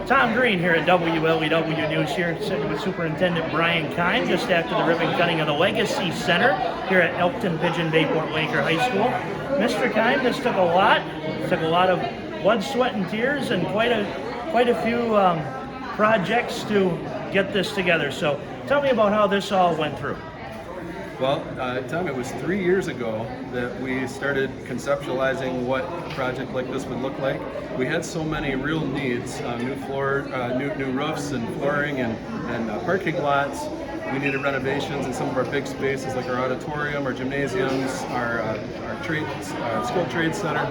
Tom Greene here at WLEW News here, sitting with Superintendent Brian Keim just after the ribbon cutting of the Legacy Center here at Elkton Pigeon Bayport Laker High School. Mr. Keim, this took a lot of blood, sweat, and tears, and quite a few projects to get this together. So tell me about how this all went through. Well, Tom, it was 3 years ago that we started conceptualizing what a project like this would look like. We had so many real needs, new roofs and flooring and parking lots. We needed renovations in some of our big spaces like our auditorium, our gymnasiums, our skilled trade center.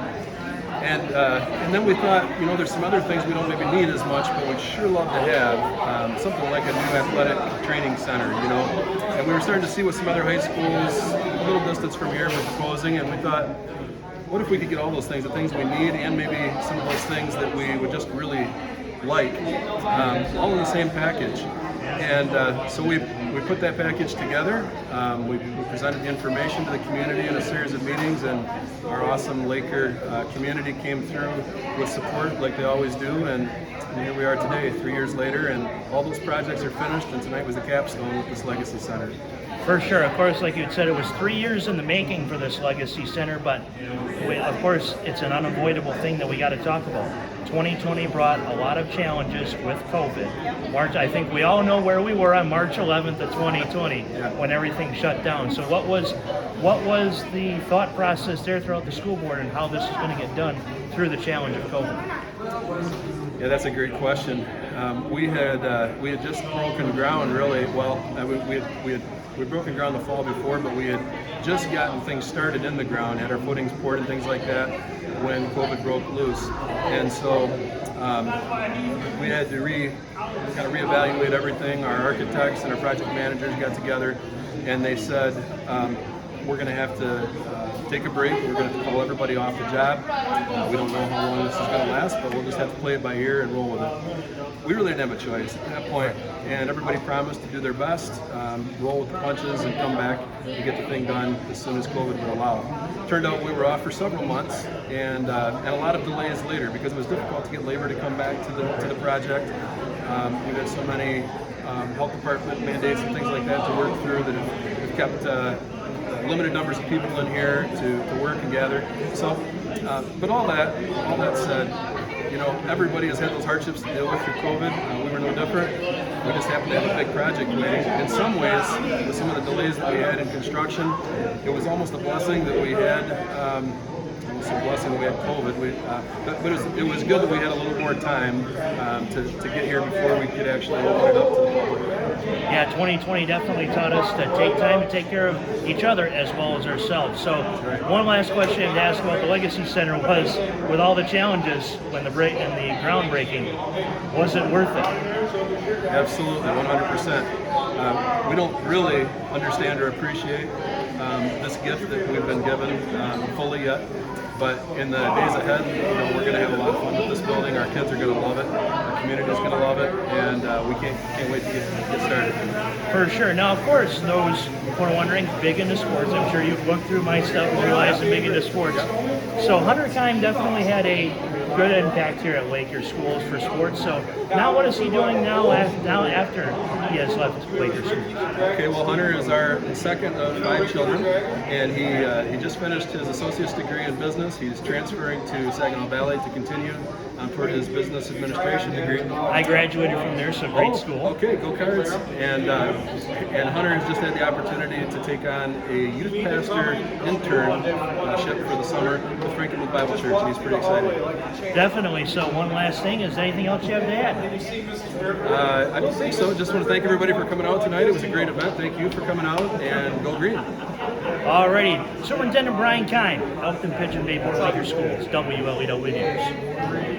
And then we thought, there's some other things we don't maybe need as much, but we'd sure love to have something like a new athletic training center, And we were starting to see what some other high schools a little distance from here were proposing, and we thought, what if we could get all those things, the things we need, and maybe some of those things that we would just really like, all in the same package. And so we put that package together. We presented the information to the community in a series of meetings, and our awesome Laker community came through with support like they always do. And here we are today, 3 years later, and all those projects are finished, and tonight was the capstone with this Legacy Center. For sure. Of course, like you said, it was 3 years in the making for this Legacy Center, but of course, it's an unavoidable thing that we got to talk about. 2020 brought a lot of challenges with COVID. I think we all know where we were on March 11th of 2020 when everything shut down. So what was the thought process there throughout the school board, and how this is going to get done through the challenge of COVID? Yeah, that's a great question. We had just broken ground, really. Well, we'd broken ground the fall before, but we had just gotten things started in the ground, had our footings poured and things like that when COVID broke loose. And so we had to kind of reevaluate everything. Our architects and our project managers got together, and they said, we're going to have to take a break. We're going to have to call everybody off the job. We don't know how long this is going to last, but we'll just have to play it by ear and roll with it. We really didn't have a choice at that point, and everybody promised to do their best, roll with the punches, and come back and get the thing done as soon as COVID would allow. Turned out we were off for several months, and a lot of delays later because it was difficult to get labor to come back to the project. We had so many health department mandates and things like that to work through that have kept limited numbers of people in here to work and gather. So, but all that said, everybody has had those hardships to deal with through COVID. We were no different. We just happened to have a big project waiting. In some ways, with some of the delays that we had in construction, it was almost a blessing that we had. It's a blessing that we had COVID. But it was good that we had a little more time to get here before we could actually open it up to the public. Yeah, 2020 definitely taught us to take time to take care of each other as well as ourselves. So one last question to ask about the Legacy Center was, with all the challenges when the groundbreaking, was it worth it? Absolutely, 100%. We don't really understand or appreciate this gift that we've been given fully yet. But in the days ahead, we're going to have a lot of fun with this building. Our kids are going to love it. Our community is going to love it, and we can't wait to get started. For sure. Now, of course, those who are wondering, big into sports. I'm sure you've looked through my stuff and realized I'm big into sports. So Hunter Keim definitely had a good impact here at Laker Schools for sports. So now what is he doing now after he has left Laker Schools? Okay, well, Hunter is our second of 5 children, and he just finished his associate's degree in business. He's transferring to Saginaw Valley to continue toward his business administration degree. I graduated from there, so great school. Okay, go Cards. And Hunter has just had the opportunity to take on a youth pastor internship for the summer with Frankenmuth Bible Church, and he's pretty excited. Definitely. So one last thing, is there anything else you have to add? I don't think so. Just want to thank everybody for coming out tonight. It was a great event. Thank you for coming out, and go Green. Alrighty. Superintendent Brian Keim, Elkton Pigeon Bayport Laker Schools, WLEW News.